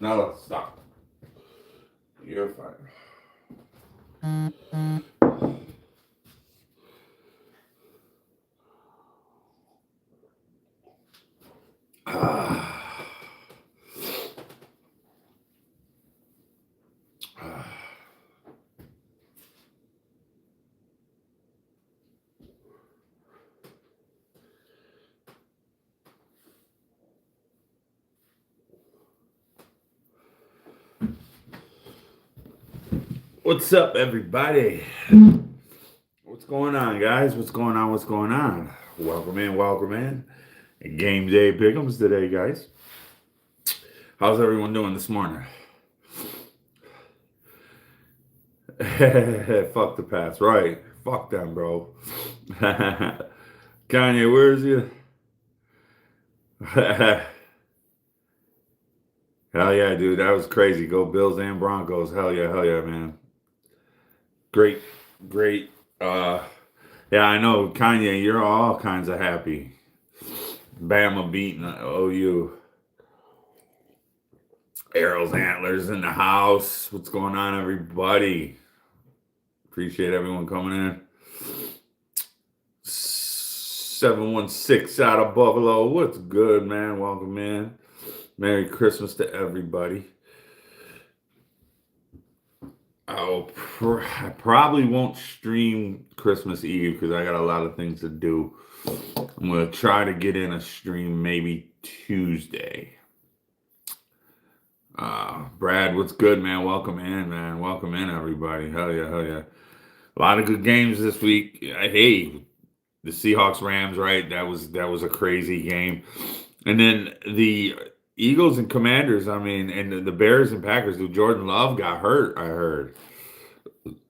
Now let's stop. You're fine. What's up, everybody? What's going on, guys? What's going on? What's going on? Welcome in, welcome in. Game day pick'ems today, guys. How's everyone doing this morning? Fuck the Pats, right? Fuck them, bro. Kanye, where is you? Hell yeah, dude. That was crazy. Go Bills and Broncos. Hell yeah, man. Great, great. Yeah, I know, Kanye, you're all kinds of happy. Bama beating OU. Arrows Antlers in the house. What's going on, everybody? Appreciate everyone coming in. 716 out of Buffalo. What's good, man? Welcome in. Merry Christmas to everybody. I probably won't stream Christmas Eve because I got a lot of things to do. I'm going to try to get in a stream maybe Tuesday. Brad, what's good, man? Welcome in, man. Welcome in, everybody. Hell yeah. A lot of good games this week. Hey, the Seahawks Rams, right? That was a crazy game. And then the Eagles and Commanders, I mean, and the Bears and Packers. Jordan Love got hurt, I heard.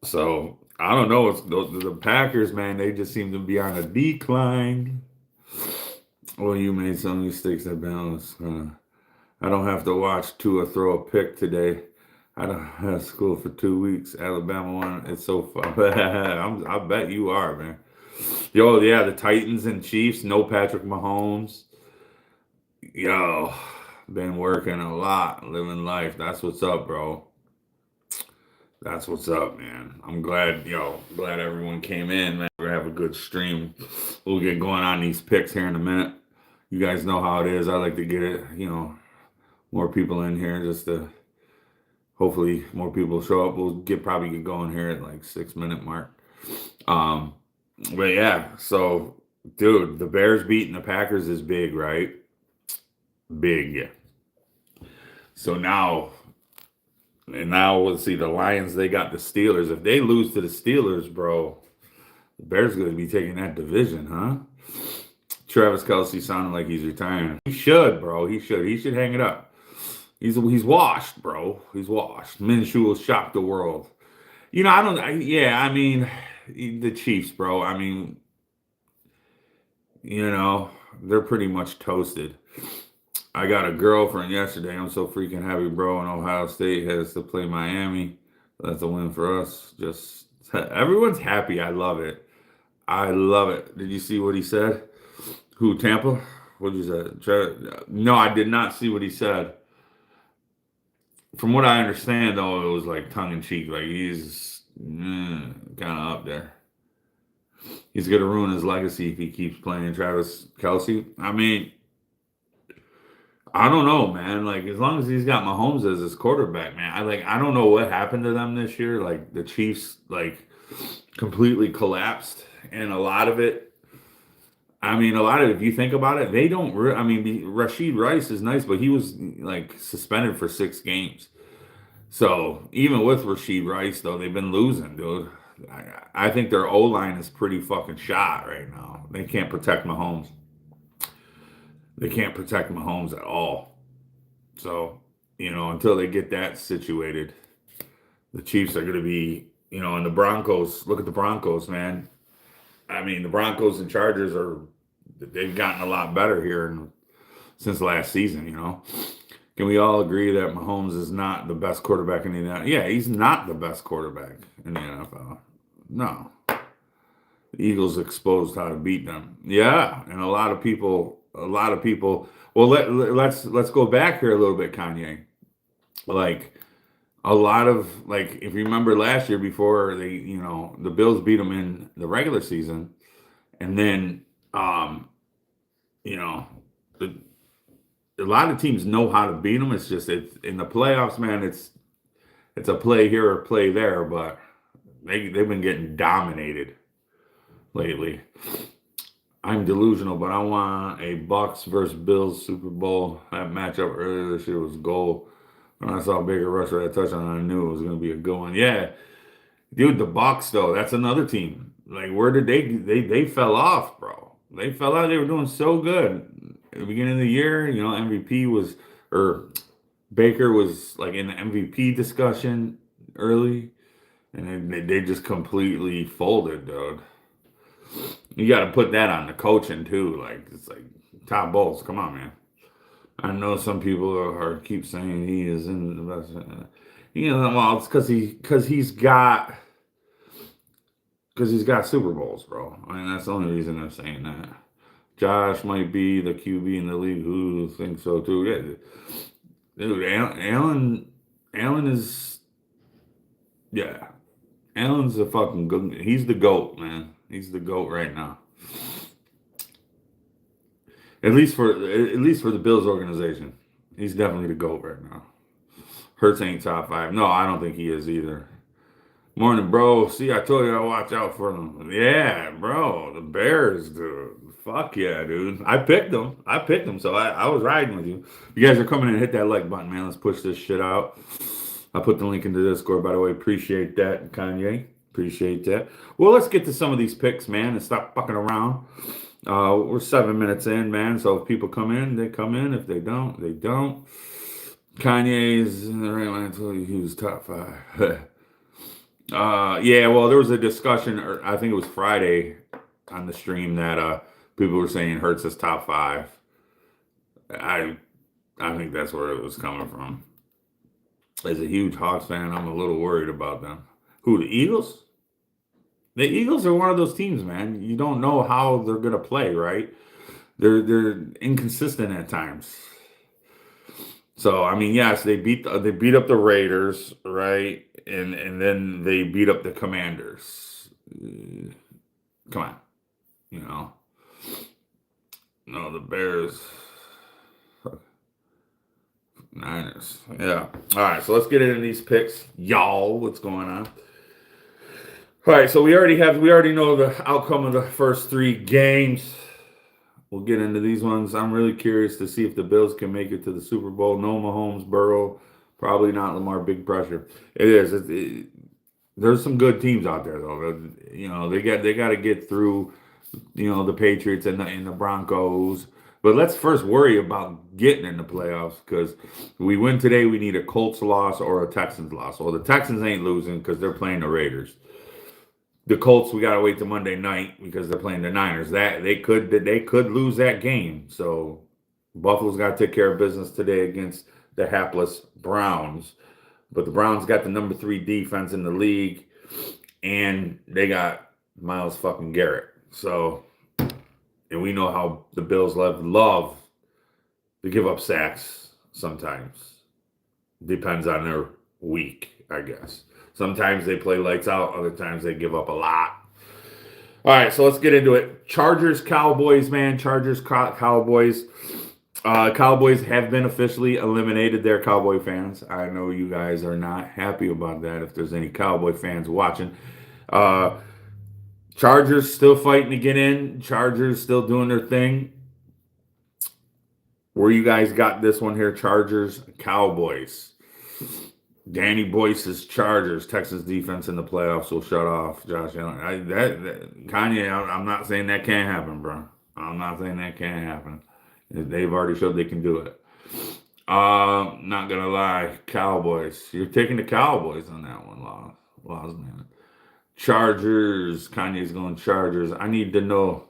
So I don't know. It's the Packers, man. They just seem to be on a decline. Well, you made some mistakes at balance. I don't have to watch Tua throw a pick today. I don't have school for 2 weeks. Alabama won. It's so fun. I bet you are, man. Yo, yeah, the Titans and Chiefs. No Patrick Mahomes. Yo, been working a lot, living life. That's what's up, bro. That's what's up, man. I'm glad everyone came in, man. We're gonna have a good stream. We'll get going on these picks here in a minute. You guys know how it is. I like to get it, more people in here just to hopefully more people show up. We'll probably get going here at like 6 minute mark. But yeah, so dude, the Bears beating the Packers is big, right? Big. So now let's see, the Lions, they got the Steelers. If they lose to the Steelers, bro, the Bears going to be taking that division, huh? Travis Kelce sounding like he's retiring. He should, bro. He should hang it up. He's washed, bro. He's washed. Minshew will shock the world. I mean, the Chiefs, bro. I mean, they're pretty much toasted. I got a girlfriend yesterday. I'm so freaking happy, bro. And Ohio State has to play Miami. That's a win for us. Just everyone's happy. I love it. Did you see what he said? Who, Tampa? What did you say? No, I did not see what he said. From what I understand, though, it was like tongue in cheek. Like he's kind of up there. He's gonna ruin his legacy if he keeps playing Travis Kelce. I mean, I don't know, man. Like as long as he's got Mahomes as his quarterback, man. I don't know what happened to them this year. Like the Chiefs, like completely collapsed, and a lot of it. If you think about it, they don't. Rashid Rice is nice, but he was like suspended for 6 games. So even with Rashid Rice, though, they've been losing, dude. I think their O-line is pretty fucking shot right now. They can't protect Mahomes. They can't protect Mahomes at all. So, until they get that situated, the Chiefs are going to be, and the Broncos, look at the Broncos, man. I mean, the Broncos and Chargers they've gotten a lot better here since last season, Can we all agree that Mahomes is not the best quarterback in the NFL? Yeah, he's not the best quarterback in the NFL. No. The Eagles exposed how to beat them. Yeah, and a lot of people, well, let's go back here a little bit, Kanye. like a lot of like if you remember last year before the Bills beat them in the regular season, and then um, you know the, a lot of teams know how to beat them. It's just it's in the playoffs, man. It's a play here or play there, but they've been getting dominated lately. I'm delusional, but I want a Bucks versus Bills Super Bowl. That matchup earlier this year was gold. When I saw Baker rush for that touchdown, I knew it was going to be a good one. Yeah, dude, the Bucks though, that's another team. Like, where did they fell off, bro? They fell out. They were doing so good at the beginning of the year. MVP was or Baker was like in the MVP discussion early, and then they just completely folded, dude. You got to put that on the coaching too. Like it's like Todd Bowles. Come on, man. I know some people are keep saying he is in the best. Well, it's because he's got Super Bowls, bro. I mean, that's the only reason they're saying that. Josh might be the QB in the league. Who thinks so too? Yeah, dude. Allen is yeah. Allen's a fucking good. He's the goat, man. He's the goat right now. At least for the Bills organization, he's definitely the goat right now. Hurts ain't top five. No, I don't think he is either. Morning, bro. See, I told you to watch out for them. Yeah, bro. The Bears, dude. Fuck yeah, dude. I picked them. So I was riding with you. You guys are coming in, hit that like button, man. Let's push this shit out. I put the link into the Discord, by the way. Appreciate that, Kanye. Appreciate that. Well, let's get to some of these picks, man, and stop fucking around. We're 7 minutes in, man. So if people come in, they come in. If they don't, they don't. Kanye's in the right line. I told you he was top five. Yeah, well, there was a discussion, or I think it was Friday on the stream that people were saying Hurts is top five. I I think that's where it was coming from. As a huge Hawks fan, I'm a little worried about them. Who, the Eagles? The Eagles are one of those teams, man. You don't know how they're gonna play, right? They're inconsistent at times. So I mean, yes, they beat up the Raiders, right? And then they beat up the Commanders. Come on, you know. No, the Bears, Niners. Yeah. All right, so let's get into these picks, y'all. What's going on? All right, so we already know the outcome of the first three games. We'll get into these ones. I'm really curious to see if the Bills can make it to the Super Bowl. No Mahomes, Burrow, probably not Lamar. Big pressure. It is. There's some good teams out there though. They got to get through. The Patriots and the Broncos. But let's first worry about getting in the playoffs because we win today. We need a Colts loss or a Texans loss. Well, the Texans ain't losing because they're playing the Raiders. The Colts, we gotta wait till Monday night because they're playing the Niners. That they could lose that game. So Buffalo's got to take care of business today against the hapless Browns. But the Browns got the number 3 defense in the league, and they got Myles fucking Garrett. So, and we know how the Bills love to give up sacks sometimes. Depends on their week, I guess. Sometimes they play lights out. Other times they give up a lot. All right, so let's get into it. Chargers, Cowboys, man. Chargers, Cowboys. Cowboys have been officially eliminated. They're Cowboy fans. I know you guys are not happy about that if there's any Cowboy fans watching. Chargers still fighting to get in. Chargers still doing their thing. Where you guys got this one here, Chargers, Cowboys. Danny Boyce's Chargers, Texas defense in the playoffs will shut off Josh Allen. Kanye, I'm not saying that can't happen, bro. I'm not saying that can't happen. They've already showed they can do it. Not gonna lie, Cowboys. You're taking the Cowboys on that one, Laws, man. Chargers. Kanye's going Chargers. I need to know.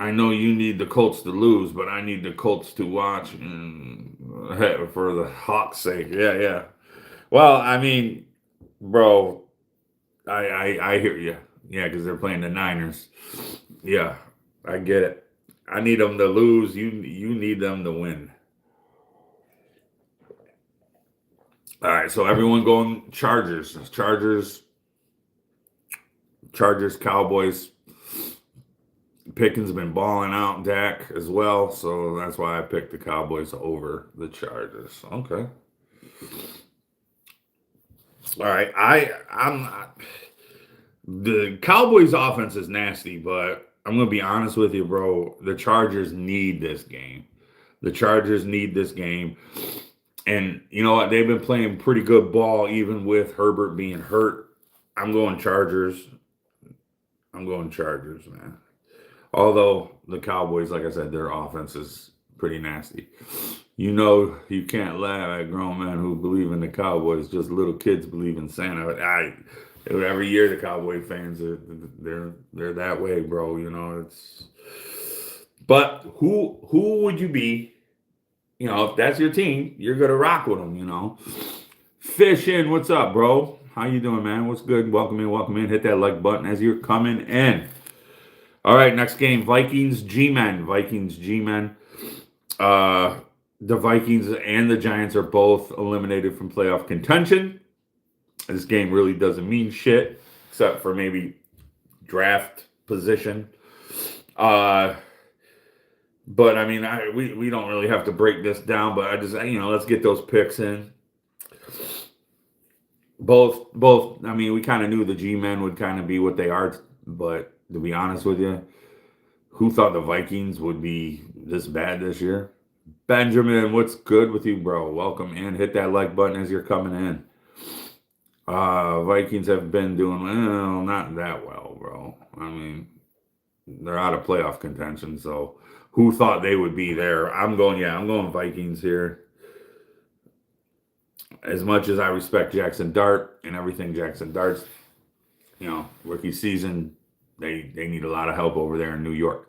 I know you need the Colts to lose, but I need the Colts to watch for the Hawks' sake. Yeah. Well, I mean, bro, I hear you. Yeah, because they're playing the Niners. Yeah, I get it. I need them to lose. You need them to win. All right, so everyone going Chargers. Chargers, Cowboys. Pickens have been balling out, Dak as well, so that's why I picked the Cowboys over the Chargers. Okay. All right, I'm not. The Cowboys offense is nasty, but I'm gonna be honest with you, bro. The Chargers need this game. The Chargers need this game. And you know what? They've been playing pretty good ball, even with Herbert being hurt. I'm going Chargers. I'm going Chargers, man. Although the Cowboys, like I said, their offense is pretty nasty. You know, you can't laugh at grown men who believe in the Cowboys. Just little kids believe in Santa. Every year the Cowboy fans they're that way, bro. You know, it's. But who would you be? You know, if that's your team, you're gonna rock with them. You know, Fish in, what's up, bro? How you doing, man? What's good? Welcome in, welcome in. Hit that like button as you're coming in. All right, next game, Vikings G-Men. Vikings G-Men. The Vikings and the Giants are both eliminated from playoff contention. This game really doesn't mean shit, except for maybe draft position. But I mean, we don't really have to break this down, but I just, let's get those picks in. Both, I mean, we kind of knew the G-Men would kind of be what they are, but to be honest with you, who thought the Vikings would be this bad this year? Benjamin, what's good with you, bro? Welcome in. Hit that like button as you're coming in. Vikings have been doing, well, not that well, bro. I mean, they're out of playoff contention, so who thought they would be there? I'm going Vikings here. As much as I respect Jackson Dart and everything Jackson Dart's, rookie season, they need a lot of help over there in New York.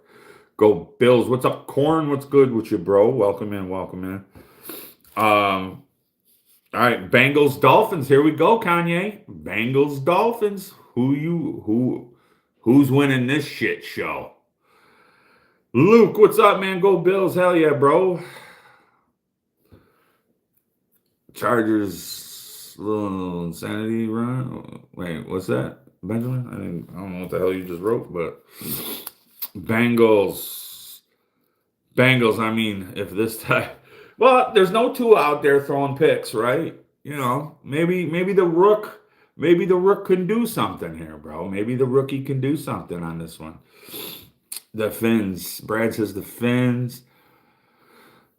Go Bills. What's up, Corn? What's good with you, bro? Welcome in. All right, Bengals Dolphins. Here we go, Kanye. Bengals Dolphins. Who's winning this shit show? Luke, what's up, man? Go Bills. Hell yeah, bro. Chargers, little insanity run. Wait, what's that, Benjamin? I don't know what the hell you just wrote, but Bengals. I mean, if this time, well, there's no Tua out there throwing picks, right? Maybe the Rook can do something here, bro. Maybe the rookie can do something on this one. The Fins. Brad says the Fins.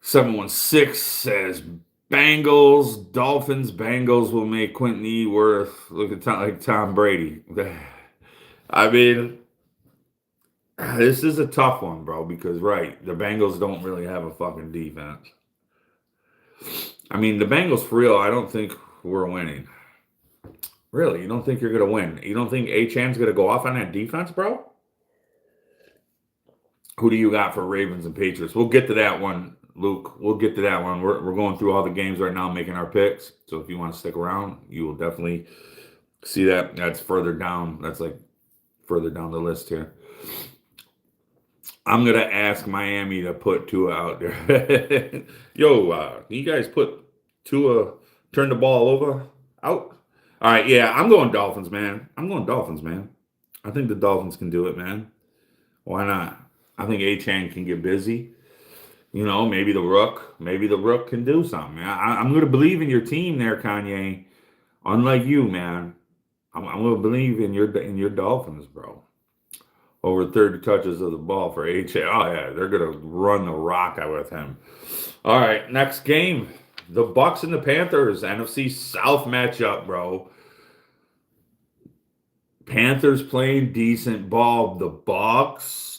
716 says Bengals, Dolphins. Bengals will make Quentin E. Worth look like Tom Brady. I mean, this is a tough one, bro, because, right, the Bengals don't really have a fucking defense. I mean, the Bengals, for real, I don't think we're winning. Really? You don't think you're going to win? You don't think Achan's going to go off on that defense, bro? Who do you got for Ravens and Patriots? We'll get to that one, Luke. We'll get to that one. We're going through all the games right now, making our picks. So if you want to stick around, you will definitely see that. That's further down. That's like further down the list here. I'm going to ask Miami to put Tua out there. Yo, you guys put Tua, turn the ball over, out? All right, yeah, I'm going Dolphins, man. I think the Dolphins can do it, man. Why not? I think Achan can get busy. Maybe the Rook can do something, man. I'm going to believe in your team there, Kanye. Unlike you, man. I'm going to believe in your Dolphins, bro. Over 30 touches of the ball for Achan. Oh, yeah, they're going to run the rock out with him. All right, next game. The Bucks and the Panthers. NFC South matchup, bro. Panthers playing decent ball. The Bucks,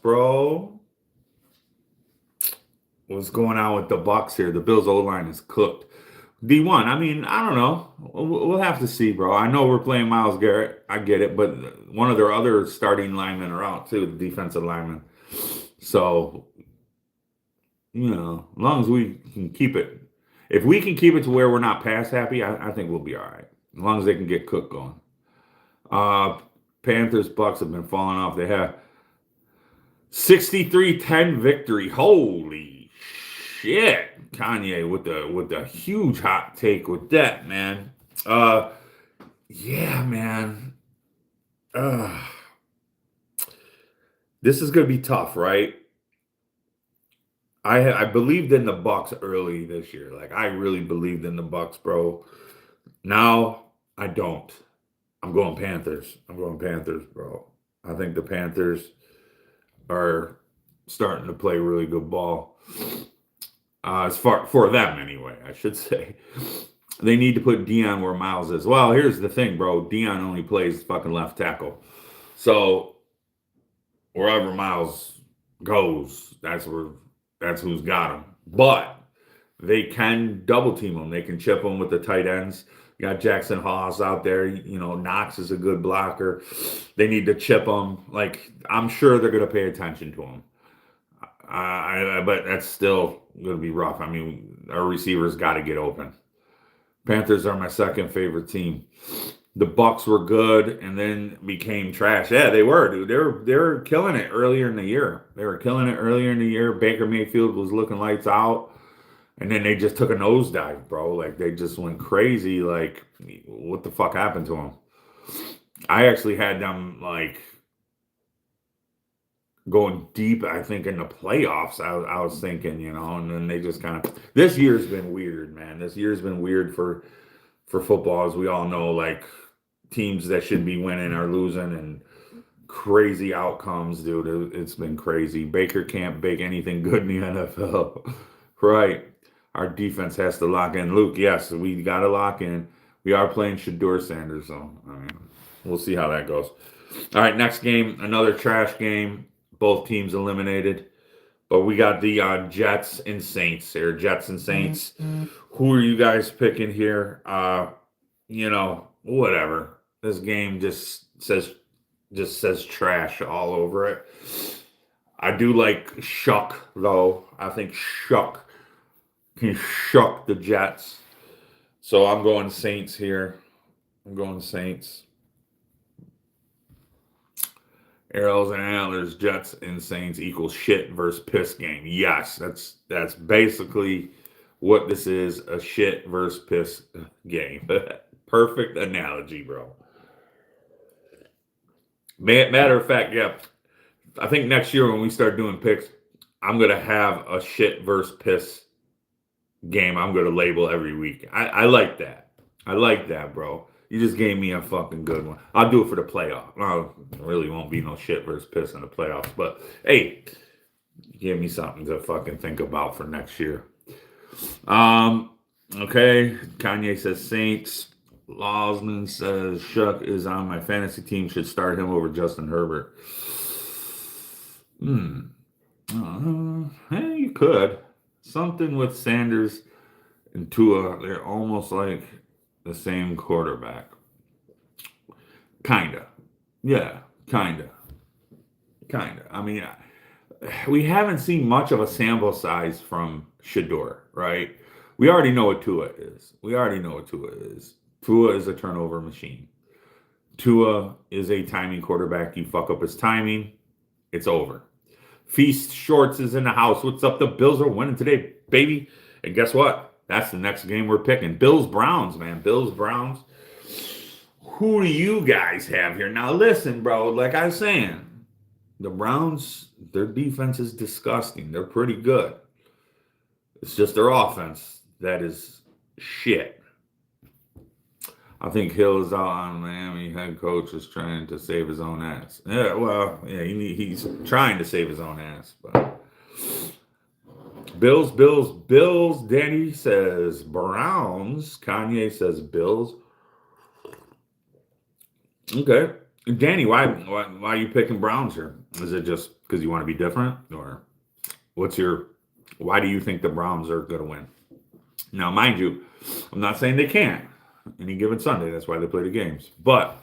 bro. What's going on with the Bucks here? The Bills O-line is cooked. D1, I mean, I don't know. We'll have to see, bro. I know we're playing Myles Garrett. I get it, but one of their other starting linemen are out too, the defensive linemen. So, as long as we can keep it. If we can keep it to where we're not pass happy, I think we'll be all right. As long as they can get Cook going. Panthers, Bucks have been falling off. They have 63-10 victory. Holy shit. Kanye with the huge hot take with that, man. Yeah, man. This is gonna be tough, right? I believed in the Bucks early this year. Like I really believed in the Bucks, bro. Now I don't. I'm going Panthers. I'm going Panthers, bro. I think the Panthers are starting to play really good ball. As far for them anyway, I should say. They need to put Dion where Miles is. Well, here's the thing, bro. Dion only plays fucking left tackle. So wherever Miles goes, that's who's got him. But they can double team him. They can chip him with the tight ends. You got Jackson Haas out there. You know, Knox is a good blocker. They need to chip him. Like, I'm sure they're going to pay attention to him. But that's still going to be rough. I mean, our receivers got to get open. Panthers are my second favorite team. The Bucks were good and then became trash. Yeah, they were, dude. They were killing it earlier in the year. Baker Mayfield was looking lights out. And then they just took a nosedive, bro. Like, they just went crazy. Like, what the fuck happened to them? I actually had them, like, going deep, I think, in the playoffs. I was thinking, you know, and then they just kind of... This year's been weird, man. This year's been weird for football, as we all know. Like, teams that should be winning are losing, and crazy outcomes, dude. It's been crazy. Baker can't bake anything good in the NFL. Right. Our defense has to lock in. Luke, yes, we got to lock in. We are playing Shedeur Sanders, so I mean, we'll see how that goes. All right, next game, another trash game. Both teams eliminated. But we got the Jets and Saints here. Jets and Saints. Mm-hmm. Who are you guys picking here? You know, whatever. This game just says trash all over it. I do like Shuck, though. I think Shuck can shuck the Jets. So I'm going Saints here. I'm going Saints. Arrows and Antlers, Jets and Saints equals shit versus piss game. Yes, that's basically what this is, a shit versus piss game. Perfect analogy, bro. Matter of fact, yeah, I think next year when we start doing picks, I'm going to have a shit versus piss game I'm going to label every week. I like that. I like that, bro. You just gave me a fucking good one. I'll do it for the playoff. Well, it really won't be no shit versus piss in the playoffs. But, hey, give me something to fucking think about for next year. Okay. Kanye says Saints. Lawsman says Shuck is on my fantasy team. Should start him over Justin Herbert. Hey, you could. Something with Sanders and Tua, they're almost like the same quarterback. Kinda. Yeah, kinda. I mean, we haven't seen much of a sample size from Shedeur, right? We already know what Tua is. Tua is a turnover machine. Tua is a timing quarterback. You fuck up his timing, it's over. Feast Shorts is in the house. What's up? The Bills are winning today, baby. And guess what? That's the next game we're picking. Bills-Browns, man. Bills-Browns. Who do you guys have here? Now, listen, bro. Like I was saying, the Browns, their defense is disgusting. They're pretty good. It's just their offense that is shit. I think Hill is out on Miami. Head coach is trying to save his own ass. Yeah, well, yeah, he's trying to save his own ass. But Bills. Danny says Browns. Kanye says Bills. Okay, Danny, why are you picking Browns here? Is it just because you want to be different, or why do you think the Browns are going to win? Now, mind you, I'm not saying they can't. Any given Sunday, that's why they play the games. But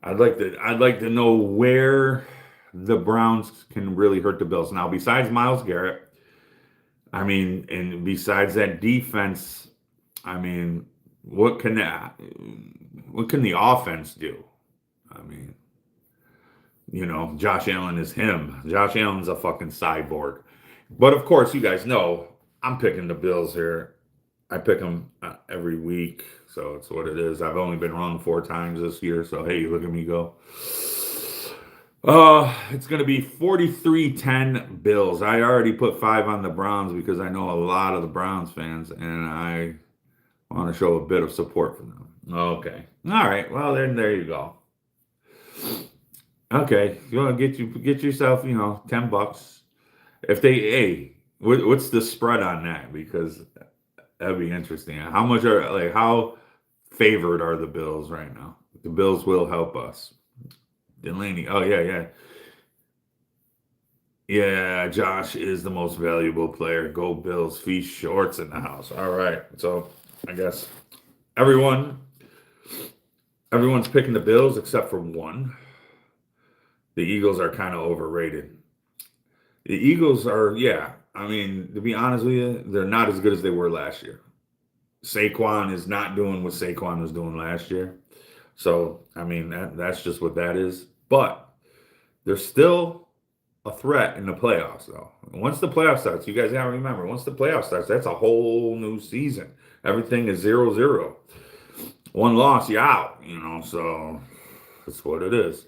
I'd like to know where the Browns can really hurt the Bills. Now, besides Myles Garrett, I mean, and besides that defense, I mean, what can the offense do? I mean, you know, Josh Allen is him. Josh Allen's a fucking cyborg. But of course, you guys know I'm picking the Bills here. I pick them every week, so it's what it is. I've only been wrong 4 times this year, so hey, look at me go. It's going to be 43-10 Bills. I already put 5 on the Browns because I know a lot of the Browns fans, and I want to show a bit of support for them. Okay. All right. Well, then there you go. Okay. You want to get yourself, $10. If they, hey, what's the spread on that? Because that'd be interesting. How favored are the Bills right now? The Bills will help us. Delaney. Oh yeah, yeah. Yeah, Josh is the most valuable player. Go Bills. Feast shorts in the house. All right. So I guess everyone everyone's picking the Bills except for one. The Eagles are kind of overrated. The Eagles are, yeah. I mean, to be honest with you, they're not as good as they were last year. Saquon is not doing what Saquon was doing last year. So, I mean, that's just what that is. But they're still a threat in the playoffs, though. Once the playoffs starts, you guys gotta remember, once the playoffs starts, that's a whole new season. Everything is 0-0. One loss, you out, so that's what it is.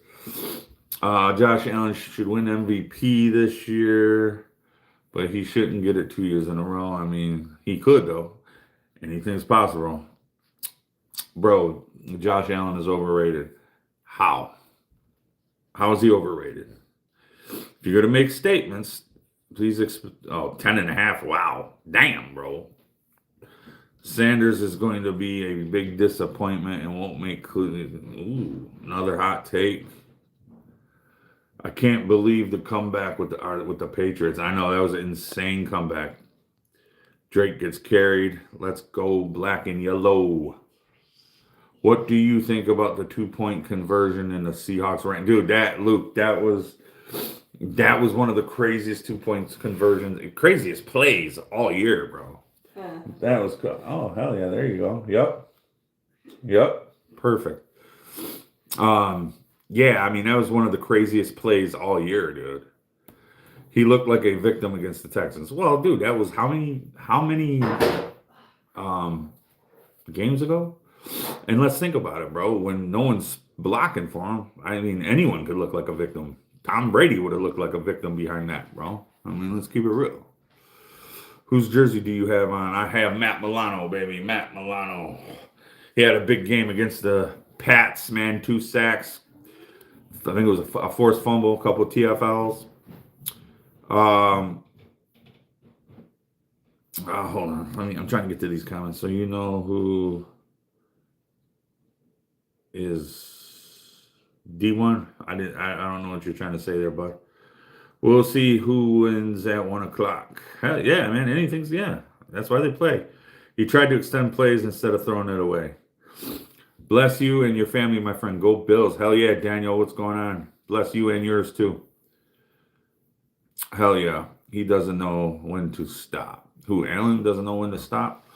Josh Allen should win MVP this year, but he shouldn't get it 2 years in a row. I mean, he could, though. Anything's possible. Bro, Josh Allen is overrated. How? How is he overrated? If you're going to make statements, please 10.5. Wow. Damn, bro. Sanders is going to be a big disappointment and won't make Cleveland. Ooh, another hot take. I can't believe the comeback with the Patriots. I know that was an insane comeback. Drake gets carried. Let's go black and yellow. What do you think about the 2-point conversion in the Seahawks rank? Dude, that was one of the craziest 2 points conversions, craziest plays all year, bro. That was cool. Oh, hell yeah, there you go. Yep. Perfect. Yeah, I mean, that was one of the craziest plays all year, dude. He looked like a victim against the Texans. Well, dude, that was how many games ago? And let's think about it, bro. When no one's blocking for him, I mean, anyone could look like a victim. Tom Brady would have looked like a victim behind that, bro. I mean, let's keep it real. Whose jersey do you have on? I have Matt Milano, baby. Matt Milano. He had a big game against the Pats, man. 2 sacks. I think it was a forced fumble, a couple of TFLs. Hold on. I'm trying to get to these comments. So you know who is D1? I don't know what you're trying to say there, bud. We'll see who wins at 1:00. Hell yeah, man. Anything's, yeah. That's why they play. He tried to extend plays instead of throwing it away. Bless you and your family, my friend. Go Bills. Hell yeah, Daniel. What's going on? Bless you and yours too. Hell yeah. He doesn't know when to stop. Who, Allen doesn't know when to stop?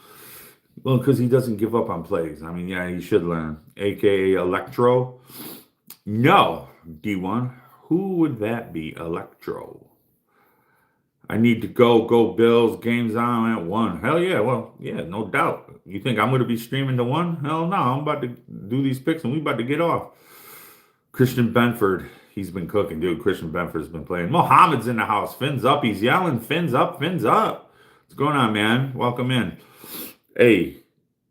Well, because he doesn't give up on plays. I mean, yeah, he should learn. AKA Electro. No, D1. Who would that be? Electro. I need to go Bills. Game's on at 1. Hell yeah. Well, yeah, no doubt. You think I'm going to be streaming to 1? Hell no. I'm about to do these picks and we about to get off. Christian Benford. He's been cooking, dude. Christian Benford's been playing. Mohammed's in the house. Fins up. He's yelling. Fins up. Fins up. What's going on, man? Welcome in. Hey.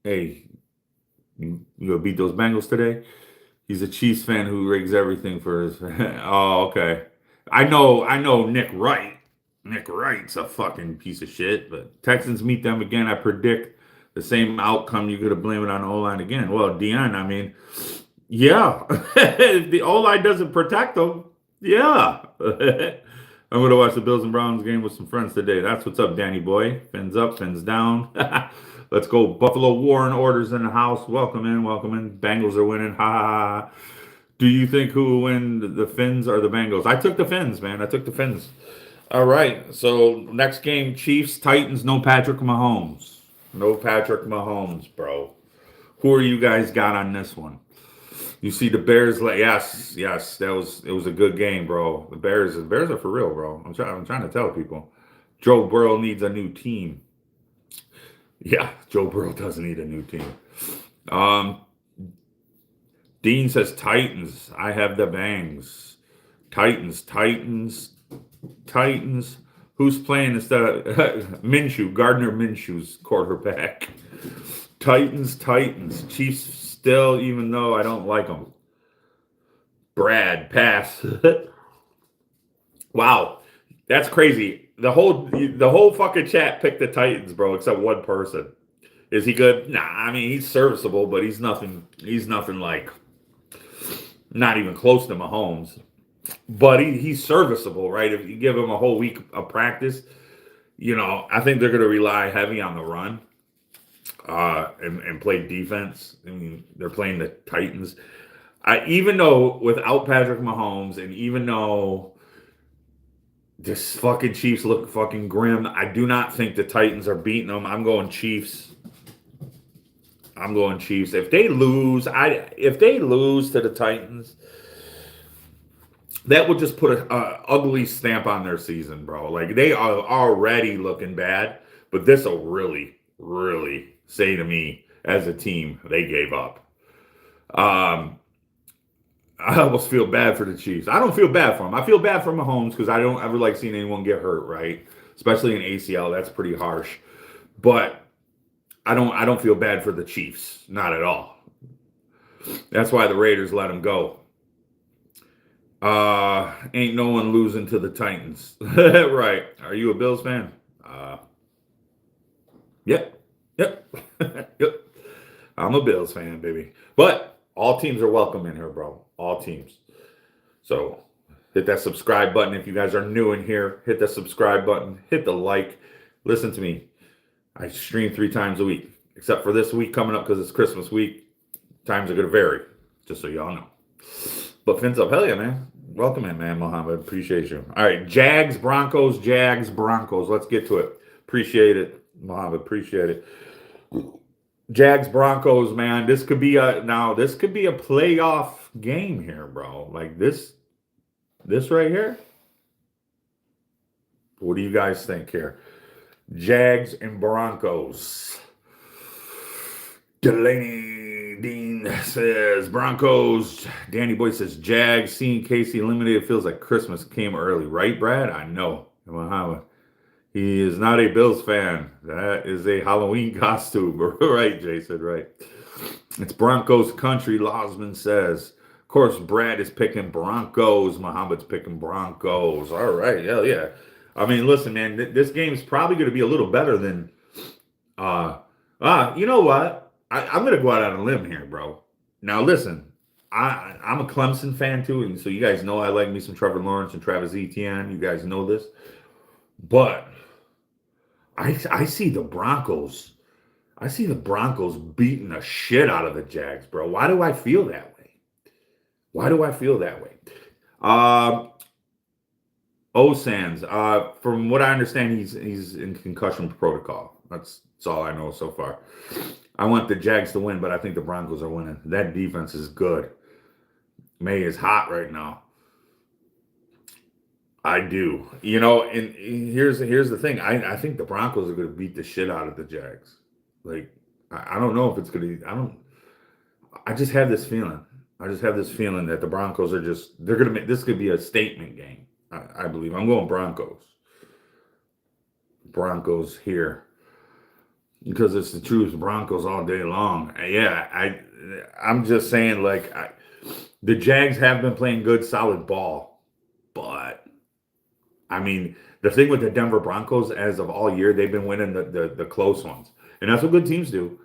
You gonna beat those Bengals today? He's a Chiefs fan who rigs everything for his. Oh, okay. I know Nick Wright. Nick Wright's a fucking piece of shit, but Texans meet them again. I predict the same outcome. You're going to blame it on O-line again. Well, Dion, I mean, yeah. If the O-line doesn't protect them, yeah. I'm going to watch the Bills and Browns game with some friends today. That's what's up, Danny boy. Fins up, fins down. Let's go. Buffalo Warren orders in the house. Welcome in. Bengals are winning. Ha ha ha. Do you think who will win, the Fins or the Bengals? I took the Fins, man. I took the Fins. All right. So next game, Chiefs, Titans. No Patrick Mahomes. No Patrick Mahomes, bro. Who are you guys got on this one? You see the Bears. Yes. It was a good game, bro. The Bears are for real, bro. I'm trying to tell people. Joe Burrow needs a new team. Yeah, Joe Burrow doesn't need a new team. Um, Dean says Titans. I have the Bangs. Titans. Who's playing instead of Minshew? Gardner Minshew's quarterback. Titans. Chiefs still, even though I don't like them. Brad, pass. Wow, that's crazy. The whole fucking chat picked the Titans, bro, except one person. Is he good? Nah, I mean he's serviceable, but he's nothing. He's nothing like, not even close to Mahomes. But he's serviceable, right? If you give him a whole week of practice, I think they're going to rely heavy on the run and play defense. I mean, they're playing the Titans. Even though without Patrick Mahomes, and even though this fucking Chiefs look fucking grim, I do not think the Titans are beating them. I'm going Chiefs. If they lose to the Titans, that will just put a ugly stamp on their season, bro. Like, they are already looking bad, but this will really, really say to me as a team they gave up. I almost feel bad for the Chiefs. I don't feel bad for them. I feel bad for Mahomes because I don't ever like seeing anyone get hurt, right? Especially in ACL, that's pretty harsh. But I don't feel bad for the Chiefs, not at all. That's why the Raiders let them go. Ain't no one losing to the Titans. Right. Are you a Bills fan? Yep. Yep. I'm a Bills fan, baby. But all teams are welcome in here, bro. All teams. So hit that subscribe button if you guys are new in here. Hit the subscribe button. Hit the like. Listen to me. I stream 3 times a week, except for this week coming up because it's Christmas week. Times are going to vary, just so y'all know. But fins up, hell yeah, man. Welcome in, man, Mohammed. Appreciate you. All right, Jags, Broncos. Let's get to it. Appreciate it, Mohammed. Appreciate it. Jags, Broncos, man. This could be a playoff game here, bro. Like this right here. What do you guys think here? Jags and Broncos. Delaney Dean says Broncos. Danny Boy says Jags. Seeing Casey eliminated feels like Christmas came early, right, Brad? I know. He is not a Bills fan. That is a Halloween costume. Right, Jason, right. It's Broncos country, Losman says. Of course, Brad is picking Broncos. Muhammad's picking Broncos. All right, hell yeah. I mean, listen, man, this game is probably going to be a little better than, you know what? I'm going to go out on a limb here, bro. Now, listen, I'm a Clemson fan too, and so you guys know I like me some Trevor Lawrence and Travis Etienne. You guys know this. But I see the Broncos. I see the Broncos beating the shit out of the Jags, bro. Why do I feel that way? Sands. From what I understand, he's in concussion protocol. That's all I know so far. I want the Jags to win, but I think the Broncos are winning. That defense is good. May is hot right now. I do. And here's the thing. I think the Broncos are going to beat the shit out of the Jags. Like, I don't know if it's going to. I just have this feeling. That the Broncos are they're going to make this could be a statement game. I believe. I'm going Broncos. Broncos here. Because it's the truth. Broncos all day long. Yeah, I'm just saying, like, the Jags have been playing good, solid ball. But, I mean, the thing with the Denver Broncos, as of all year, they've been winning the close ones. And that's what good teams do.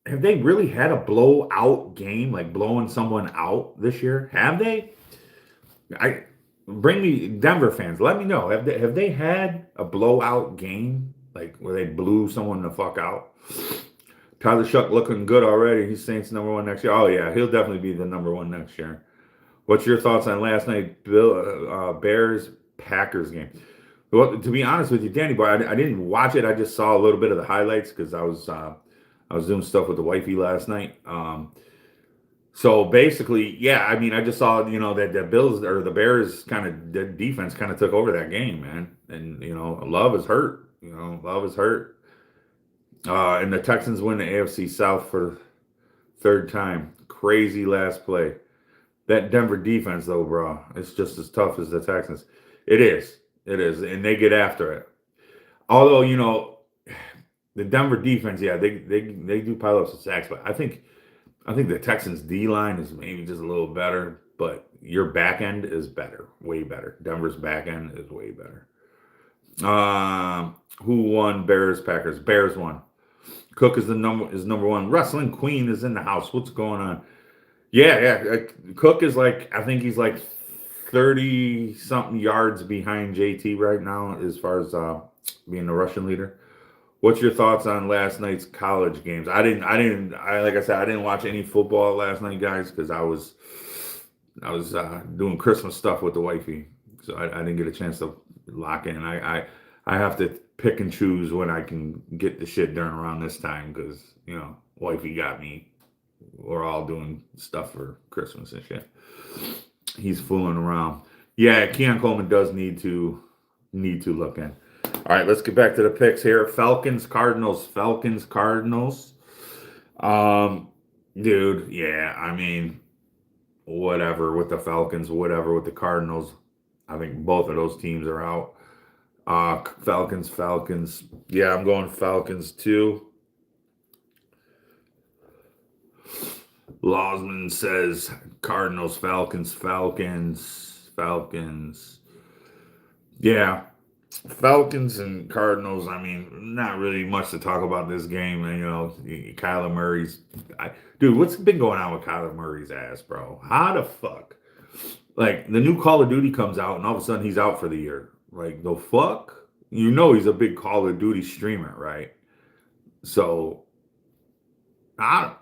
Have they really had a blowout game, like blowing someone out this year? Have they? Bring me Denver fans. Let me know. Have they had a blowout game, like where they blew someone the fuck out? Tyler Shuck looking good already. He's Saints #1 next year. Oh yeah, he'll definitely be the #1 next year. What's your thoughts on last night, Bears Packers game? Well, to be honest with you, Danny boy, I didn't watch it. I just saw a little bit of the highlights because I was doing stuff with the wifey last night. So basically, yeah, I mean, I just saw, that the Bills or the Bears the defense kind of took over that game, man. And, Love is hurt. Love is hurt. And the Texans win the AFC South for the third time. Crazy last play. That Denver defense, though, bro, it's just as tough as the Texans. It is. It is. And they get after it. Although, the Denver defense, yeah, they do pile up some sacks, but I think the Texans D line is maybe just a little better, but your back end is better, way better. Denver's back end is way better. Who won? Bears, Packers. Bears won. Cook is number one. Wrestling Queen is in the house. What's going on? Yeah. Cook is I think he's 30 something yards behind JT right now as far as being the Russian leader. What's your thoughts on last night's college games? Like I said, I didn't watch any football last night, guys, because I was doing Christmas stuff with the wifey, so I didn't get a chance to lock in. I have to pick and choose when I can get the shit done around this time because wifey got me. We're all doing stuff for Christmas and shit. He's fooling around. Yeah, Keon Coleman does need to look in. All right, let's get back to the picks here. Falcons, Cardinals. Dude, yeah, I mean, whatever with the Falcons, whatever with the Cardinals. I think both of those teams are out. Falcons. Yeah, I'm going Falcons too. Losman says Cardinals, Falcons. Yeah. Falcons and Cardinals, I mean, not really much to talk about this game. Kyler Murray's... dude, what's been going on with Kyler Murray's ass, bro? How the fuck? The new Call of Duty comes out, and all of a sudden he's out for the year. The fuck? He's a big Call of Duty streamer, right? So, I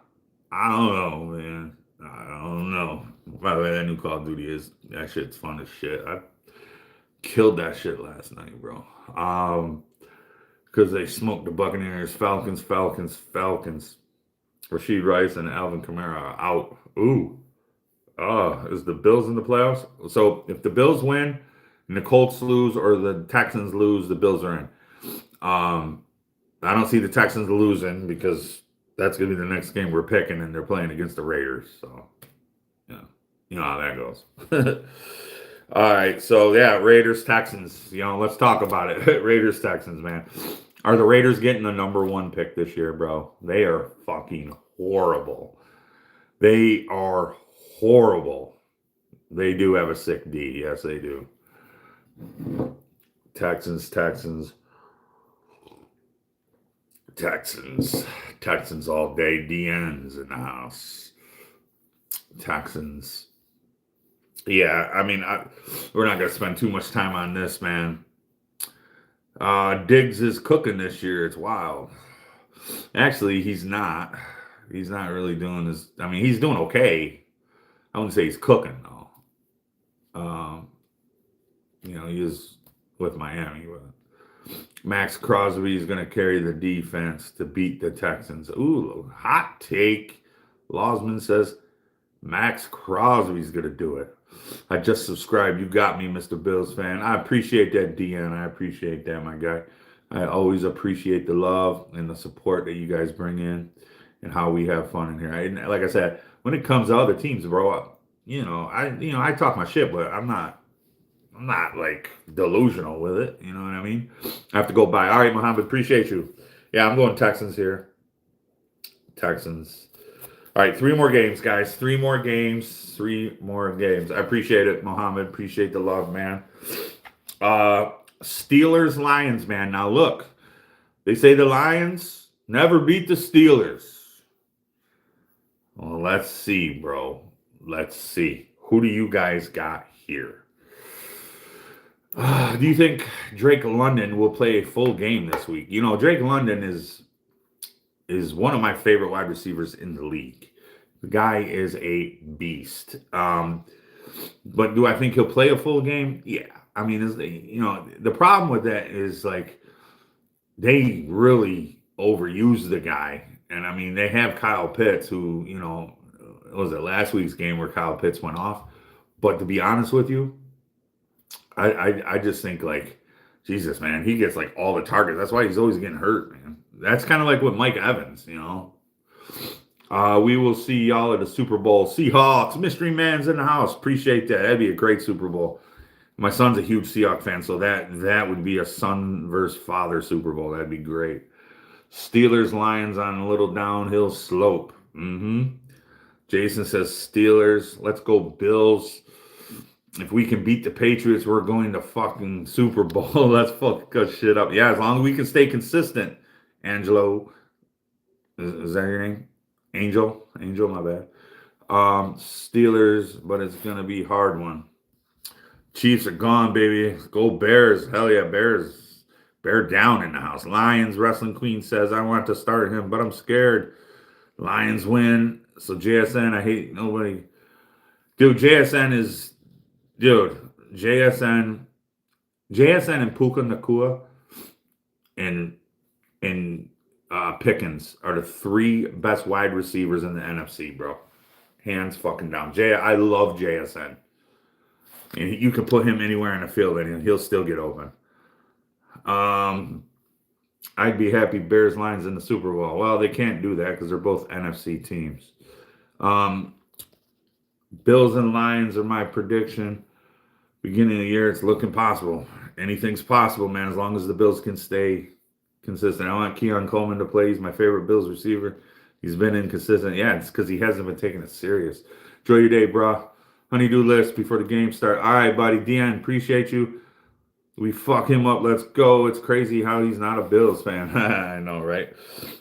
don't know, man. I don't know. By the way, that new Call of Duty that shit's fun as shit. I killed that shit last night, bro. Because they smoked the Buccaneers. Falcons. Rashid Rice and Alvin Kamara are out. Ooh. Is the Bills in the playoffs? So if the Bills win and the Colts lose or the Texans lose, the Bills are in. I don't see the Texans losing because that's going to be the next game we're picking, and they're playing against the Raiders. So, yeah, you know how that goes. All right, so yeah, Raiders, Texans. Let's talk about it. Raiders, Texans, man. Are the Raiders getting the number one pick this year, bro? They are fucking horrible. They are horrible. They do have a sick D. Yes, they do. Texans all day. DN's in the house. Texans. Yeah, I mean, we're not going to spend too much time on this, man. Diggs is cooking this year. It's wild. Actually, he's not. He's not really doing this. I mean, he's doing okay. I wouldn't say he's cooking, though. He is with Miami. But Max Crosby is going to carry the defense to beat the Texans. Ooh, hot take. Losman says Max Crosby's going to do it. I just subscribed. You got me, Mr. Bills fan. I appreciate that, DN. I appreciate that, my guy. I always appreciate the love and the support that you guys bring in and how we have fun in here. Like I said, when it comes to other teams, bro, I talk my shit, but I'm not delusional with it. You know what I mean? I have to go by. All right, Muhammad, appreciate you. Yeah, I'm going Texans here. Texans. All right, 3 more games, guys. 3 more games. I appreciate it, Mohammed. Appreciate the love, man. Steelers, Lions, man. Now, look. They say the Lions never beat the Steelers. Well, let's see, bro. Let's see. Who do you guys got here? Do you think Drake London will play a full game this week? Drake London is one of my favorite wide receivers in the league. The guy is a beast. But do I think he'll play a full game? Yeah. I mean, the problem with that is they really overuse the guy. And I mean, they have Kyle Pitts who, was it last week's game where Kyle Pitts went off? But to be honest with you, I just think Jesus, man, he gets like all the targets. That's why he's always getting hurt, man. That's kind of like with Mike Evans, you know. We will see y'all at the Super Bowl. Seahawks, Mystery Man's in the house. Appreciate that. That'd be a great Super Bowl. My son's a huge Seahawks fan, so that would be a son versus father Super Bowl. That'd be great. Steelers, Lions on a little downhill slope. Jason says Steelers. Let's go Bills. If we can beat the Patriots, we're going to fucking Super Bowl. Let's fuck shit up. Yeah, as long as we can stay consistent. Angelo. Is that your name? Angel, my bad. Steelers, but it's gonna be a hard one. Chiefs are gone, baby. Go Bears. Hell yeah, Bears. Bear down in the house. Lions, Wrestling Queen says, I want to start him, but I'm scared. Lions win. So JSN, I hate nobody. Dude, JSN and Puka Nakua and Pickens are the 3 best wide receivers in the NFC, bro. Hands fucking down. I love JSN. And you can put him anywhere in the field and he'll still get open. I'd be happy Bears Lions in the Super Bowl. Well, they can't do that because they're both NFC teams. Bills and Lions are my prediction. Beginning of the year, it's looking possible. Anything's possible, man, as long as the Bills can stay consistent. I want Keon Coleman to play. He's my favorite Bills receiver. He's been inconsistent. Yeah, it's because he hasn't been taking it serious. Enjoy your day, bro. Honeydew list before the game start. All right, buddy. Deanne, appreciate you. We fuck him up. Let's go. It's crazy how he's not a Bills fan. I know, right?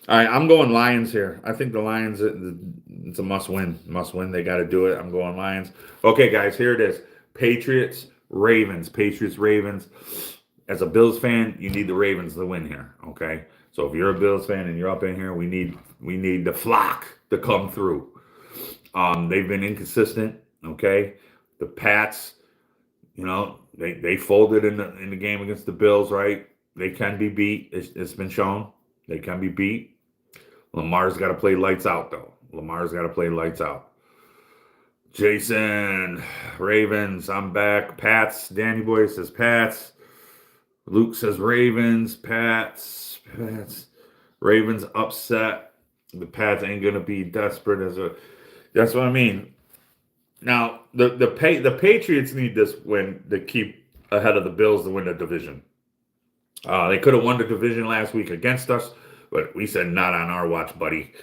All right, I'm going Lions here. I think the Lions, it's a must-win. Must-win. They got to do it. I'm going Lions. Okay, guys, here it is. Patriots, Ravens. Patriots, Ravens. As a Bills fan, you need the Ravens to win here, okay? So if you're a Bills fan and you're up in here, we need the flock to come through. They've been inconsistent, okay? The Pats, they folded in the game against the Bills, right? They can be beat. It's been shown. They can be beat. Lamar's got to play lights out, though. Lamar's got to play lights out. Jason, Ravens, I'm back. Pats, Danny Boy says Pats. Luke says Ravens, Pats. Ravens upset. The Pats ain't gonna be desperate that's what I mean. Now the Patriots need this win to keep ahead of the Bills to win the division. They could have won the division last week against us, but we said not on our watch, buddy.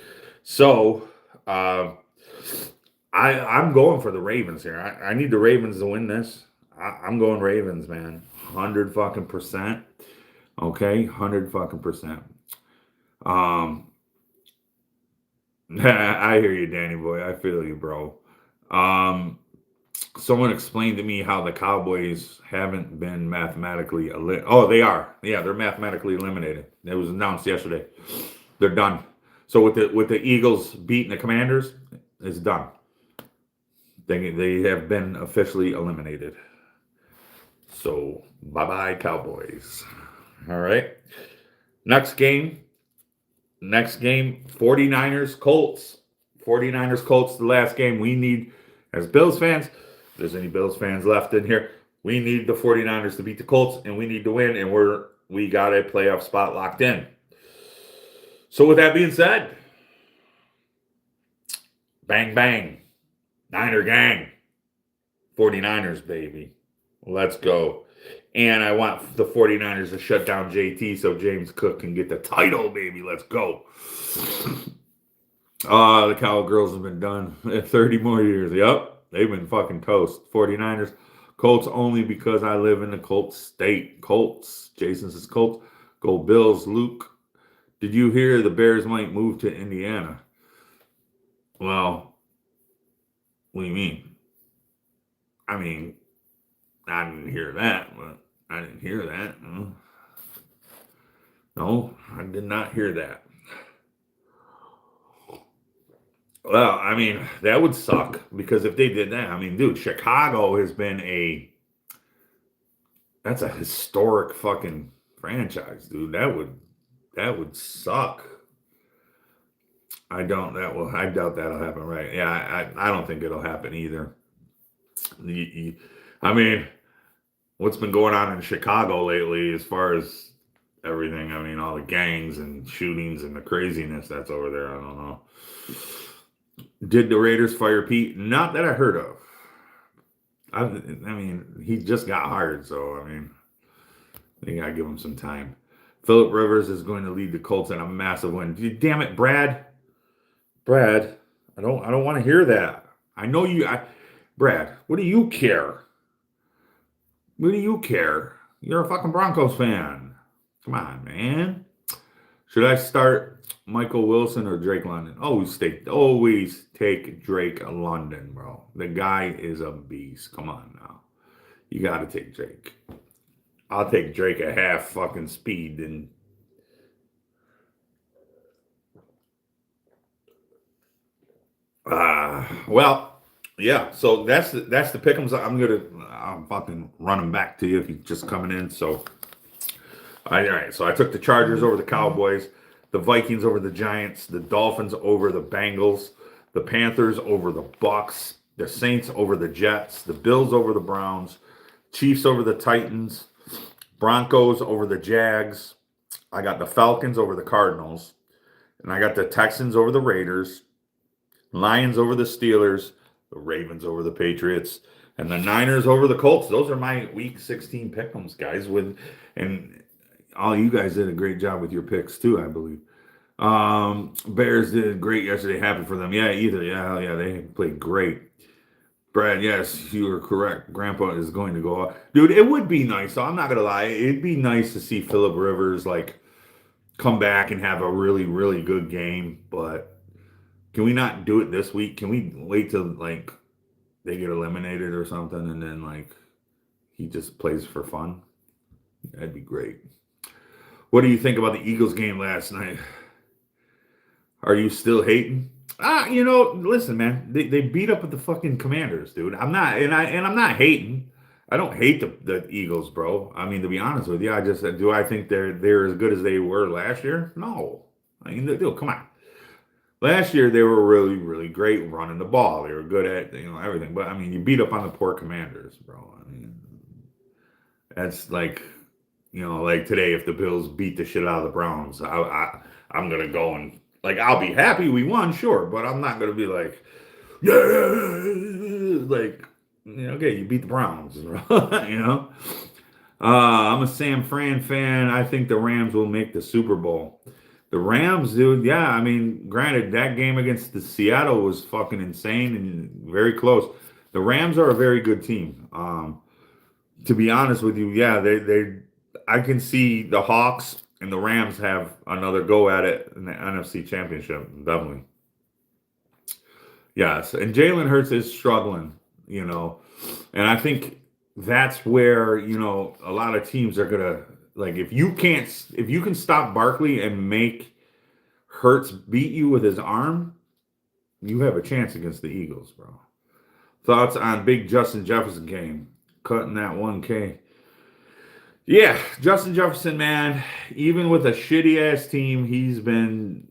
So I'm going for the Ravens here. I need the Ravens to win this. I'm going Ravens, man. 100%. Okay, 100%. I hear you, Danny boy. I feel you, bro. Someone explained to me how the Cowboys haven't been mathematically Oh, they are. Yeah, they're mathematically eliminated. It was announced yesterday. They're done. So with the Eagles beating the Commanders, it's done. They have been officially eliminated. So, bye-bye, Cowboys. All right. Next game, 49ers, Colts. 49ers, Colts, the last game. We need, as Bills fans, if there's any Bills fans left in here, we need the 49ers to beat the Colts, and we need to win, and we got a playoff spot locked in. So, with that being said, bang, bang, Niner gang, 49ers, baby. Let's go. And I want the 49ers to shut down JT so James Cook can get the title, baby. Let's go. The Cowgirls have been done 30 more years. Yep, they've been fucking toast. 49ers, Colts only because I live in the Colts state. Colts. Jason says Colts. Go Bills. Luke, did you hear the Bears might move to Indiana? Well, what do you mean? I mean, I didn't hear that, but I didn't hear that. No, I did not hear that. Well, I mean, that would suck because if they did that, I mean, dude, Chicago has been that's a historic fucking franchise, dude. That would suck. I doubt that'll happen, right? Yeah, I don't think it'll happen either. I mean, what's been going on in Chicago lately as far as everything. I mean, all the gangs and shootings and the craziness that's over there. I don't know. Did the Raiders fire Pete? Not that I heard of. I mean, he just got hired, so I mean, they gotta give him some time. Philip Rivers is going to lead the Colts in a massive win. Damn it, Brad. Brad, I don't want to hear that. I know you. Brad, what do you care? What do you care? You're a fucking Broncos fan. Come on, man. Should I start Michael Wilson or Drake London? Always take Drake London, bro. The guy is a beast. Come on now. You got to take Drake. I'll take Drake at half fucking speed and well, yeah. So that's the pick'ems. I'm fucking running back to you if you're just coming in. So all right. So I took the Chargers over the Cowboys, the Vikings over the Giants, the Dolphins over the Bengals, the Panthers over the Bucks, the Saints over the Jets, the Bills over the Browns, Chiefs over the Titans, Broncos over the Jags. I got the Falcons over the Cardinals, and I got the Texans over the Raiders, Lions over the Steelers, the Ravens over the Patriots, and the Niners over the Colts. Those are my Week 16 pick'ems, guys. And all you guys did a great job with your picks too, I believe. Bears did great yesterday. Happy for them. Yeah, hell yeah, they played great. Brad, yes, you were correct. Grandpa is going to go out. Dude, it would be nice. So I'm not gonna lie. It'd be nice to see Phillip Rivers like come back and have a really, really good game. But can we not do it this week? Can we wait till like they get eliminated or something and then like he just plays for fun? That'd be great. What do you think about the Eagles game last night? Are you still hating? Listen, man, they beat up with the fucking Commanders, dude. I'm not hating. I don't hate the Eagles, bro. I mean, to be honest with you, I think they're as good as they were last year? No. I mean, dude, come on. Last year they were really, really great running the ball. They were good at everything. But I mean, you beat up on the poor Commanders, bro. I mean, that's like today if the Bills beat the shit out of the Browns, I'm gonna go and like I'll be happy we won, sure, but I'm not gonna be like, yeah, like okay, you beat the Browns, you know. I'm a Sam Fran fan. I think the Rams will make the Super Bowl. The Rams, dude, yeah. I mean, granted, that game against the Seattle was fucking insane and very close. The Rams are a very good team. To be honest with you, yeah, I can see the Hawks and the Rams have another go at it in the NFC Championship, definitely. Yes, and Jalen Hurts is struggling, and I think that's where a lot of teams are gonna like if you can stop Barkley and make Hurts beat you with his arm, you have a chance against the Eagles, bro. Thoughts on big Justin Jefferson game, cutting that 1K. Yeah, Justin Jefferson, man, even with a shitty ass team, he's been,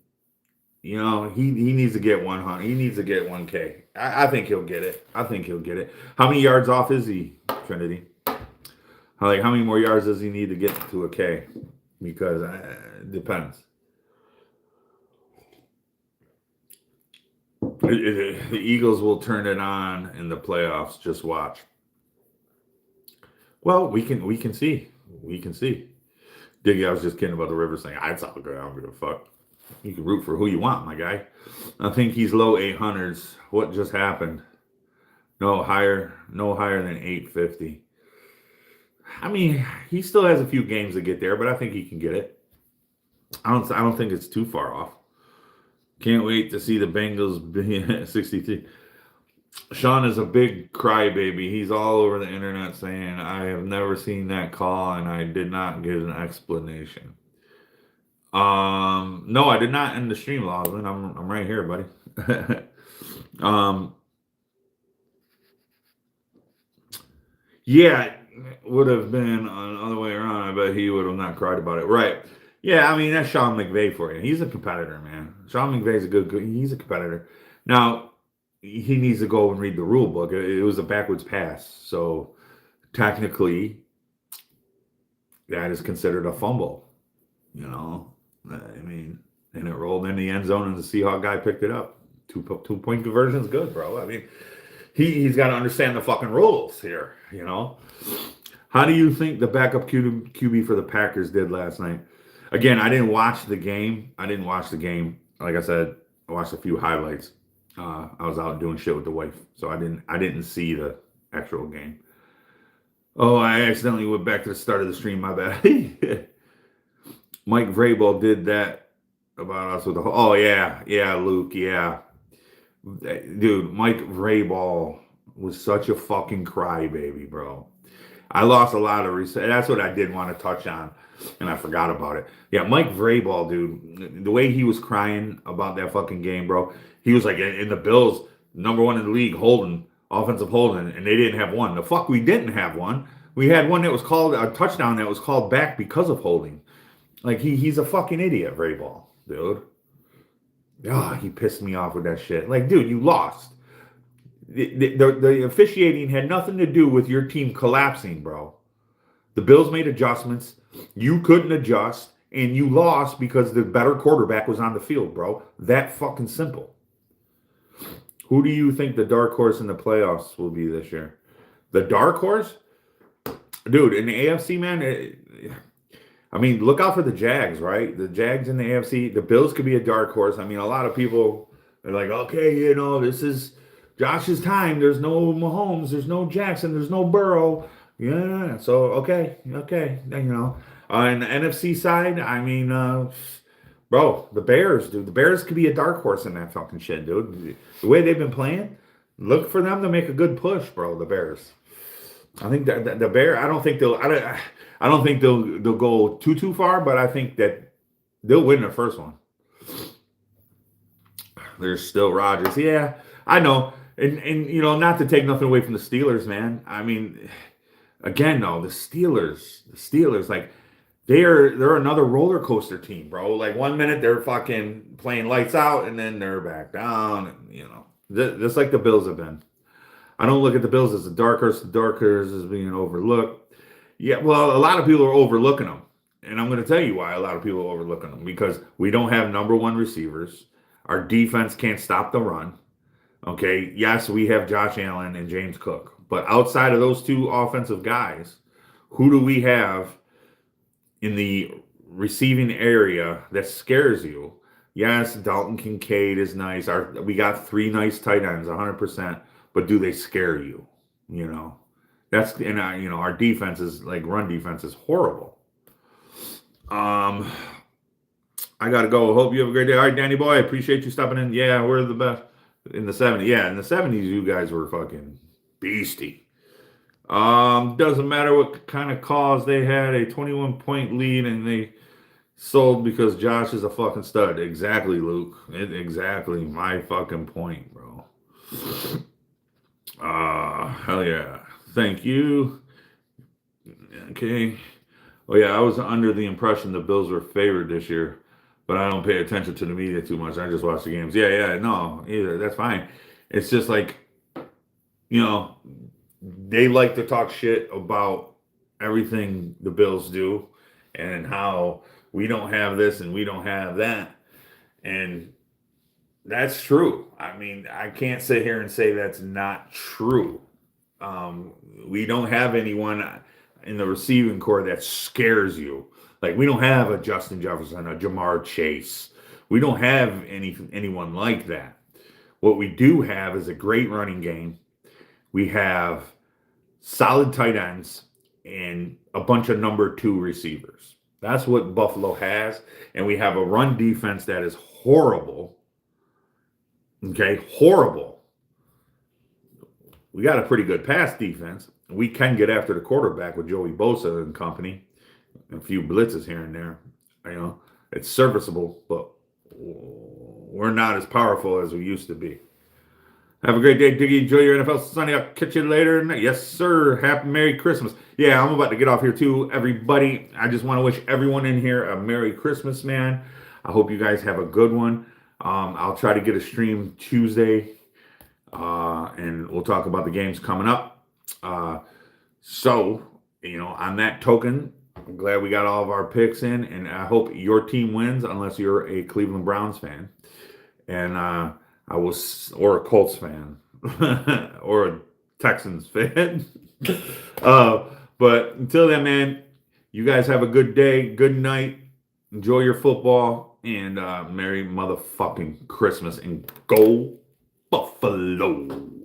he needs to get 100. He needs to get 1K. I think he'll get it. I think he'll get it. How many yards off is he, Trinity? How many more yards does he need to get to a K? Because it depends. The Eagles will turn it on in the playoffs. Just watch. Well, we can see. We can see. Diggy, I was just kidding about the Rivers thing. It's all good. I don't give a fuck. You can root for who you want, my guy. I think he's low 800s. What just happened? No higher than 850. I mean, he still has a few games to get there, but I think he can get it. I don't think it's too far off. Can't wait to see the Bengals be at 63. Sean is a big crybaby. He's all over the internet saying, I have never seen that call and I did not get an explanation. No, I did not end the stream, Lawson. I'm right here, buddy. Yeah, it would have been another way around. I bet he would have not cried about it. Right. Yeah, I mean, that's Sean McVay for you. He's a competitor, man. Sean McVay's he's a competitor. Now, he needs to go and read the rule book. It was a backwards pass. So technically, that is considered a fumble. You know, I mean, and it rolled in the end zone, and the Seahawk guy picked it up. Two-point conversion is good, bro. I mean, he's got to understand the fucking rules here. You know, how do you think the backup QB for the Packers did last night? Again, I didn't watch the game. Like I said, I watched a few highlights. I was out doing shit with the wife, so I didn't see the actual game. Oh, I accidentally went back to the start of the stream. My bad. Mike Vrabel did that about us with the. Oh yeah, Luke, yeah, dude. Mike Vrabel was such a fucking crybaby, bro. I lost a lot of respect. That's what I did want to touch on, and I forgot about it. Yeah, Mike Vrabel, dude. The way he was crying about that fucking game, bro. He was like, in the Bills, #1 in the league, offensive holding, and they didn't have one. The fuck, we didn't have one. We had one that was called a touchdown that was called back because of holding. Like he's a fucking idiot, Vrabel, dude. Ah, he pissed me off with that shit. Like, dude, you lost. The officiating had nothing to do with your team collapsing, bro. The Bills made adjustments. You couldn't adjust, and you lost because the better quarterback was on the field, bro. That fucking simple. Who do you think the dark horse in the playoffs will be this year? The dark horse? Dude, in the AFC, man, I mean, look out for the Jags, right? The Jags in the AFC. The Bills could be a dark horse. I mean, a lot of people are like, okay, this is Josh's time. There's no Mahomes. There's no Jackson. There's no Burrow. Yeah, so, okay. In the NFC side, I mean, bro, the Bears, dude. The Bears could be a dark horse in that fucking shit, dude. The way they've been playing, look for them to make a good push, bro, the Bears. I think that the Bear. I don't think they'll go too far, but I think that they'll win the first one. There's still Rodgers. Yeah, I know, and not to take nothing away from the Steelers, man. I mean, again, though, the Steelers, like they're another roller coaster team, bro. Like 1 minute they're fucking playing lights out, and then they're back down, and just like the Bills have been. I don't look at the Bills as the dark horse. The dark horse is being overlooked. Yeah, well, a lot of people are overlooking them. And I'm going to tell you why a lot of people are overlooking them. Because we don't have #1 receivers. Our defense can't stop the run. Okay, yes, we have Josh Allen and James Cook. But outside of those two offensive guys, who do we have in the receiving area that scares you? Yes, Dalton Kincaid is nice. We got 3 nice tight ends, 100%. But do they scare you? Our defense is like run defense is horrible. I gotta go. Hope you have a great day. All right, Danny boy, I appreciate you stopping in. Yeah, we're the best in the 70s. Yeah, in the 70s, you guys were fucking beastie. Doesn't matter what kind of cause they had, a 21-point lead, and they sold because Josh is a fucking stud. Exactly, Luke. Exactly my fucking point, bro. Hell yeah. Thank you. Okay. Oh yeah, I was under the impression the Bills were favored this year, but I don't pay attention to the media too much. I just watch the games. Yeah, no, either. That's fine. It's just like, they like to talk shit about everything the Bills do and how we don't have this and we don't have that. And that's true. I mean, I can't sit here and say that's not true. We don't have anyone in the receiving core that scares you. Like, we don't have a Justin Jefferson, a Jamar Chase. We don't have anyone like that. What we do have is a great running game. We have solid tight ends and a bunch of #2 receivers. That's what Buffalo has. And we have a run defense that is horrible. Okay, horrible. We got a pretty good pass defense. We can get after the quarterback with Joey Bosa and company. A few blitzes here and there. It's serviceable, but we're not as powerful as we used to be. Have a great day, Diggy. Enjoy your NFL Sunday. I'll catch you later. Yes, sir. Happy Merry Christmas. Yeah, I'm about to get off here too, everybody. I just want to wish everyone in here a Merry Christmas, man. I hope you guys have a good one. I'll try to get a stream Tuesday, and we'll talk about the games coming up. So, on that token, I'm glad we got all of our picks in, and I hope your team wins, unless you're a Cleveland Browns fan, and or a Colts fan, or a Texans fan. uh, but until then, man, you guys have a good day, good night, enjoy your football, and Merry motherfucking Christmas, and go Buffalo.